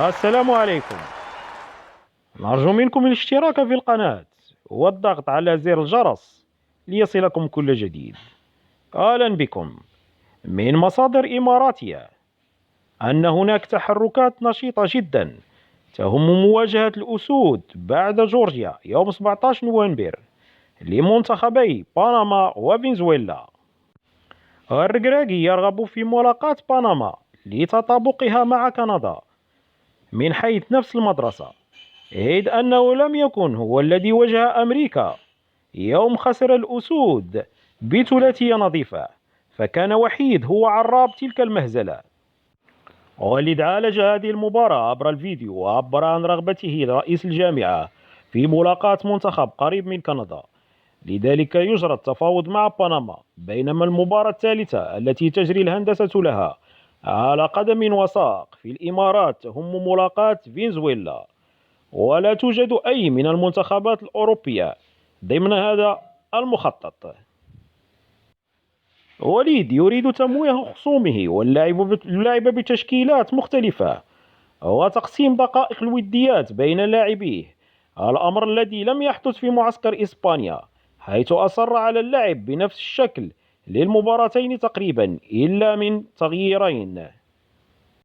السلام عليكم. نرجو منكم الاشتراك في القناة والضغط على زر الجرس ليصلكم كل جديد. أهلا بكم. من مصادر إماراتية أن هناك تحركات نشيطة جدا تهم مواجهة الأسود بعد جورجيا يوم 17 نوفمبر لمنتخبي بنما وفنزويلا. الركراكي يرغب في ملاقاة بنما لتطابقها مع كندا من حيث نفس المدرسة، إذ أنه لم يكن هو الذي واجه أمريكا يوم خسر الأسود بثلاثية نظيفة، فكان وحيد هو عراب تلك المهزلة. ولذا عالج هذه المباراة عبر الفيديو وعبر عن رغبته رئيس الجامعة في ملاقاة منتخب قريب من كندا، لذلك يجرى التفاوض مع بنما، بينما المباراة الثالثة التي تجري الهندسة لها على قدم وساق في الإمارات تهم ملاقاة فنزويلا، ولا توجد أي من المنتخبات الأوروبية ضمن هذا المخطط. وليد يريد تمويه خصومه واللعب بتشكيلات مختلفة وتقسيم دقائق الوديات بين لاعبيه، الأمر الذي لم يحدث في معسكر إسبانيا، حيث أصر على اللعب بنفس الشكل للمباراتين تقريبا إلا من تغييرين.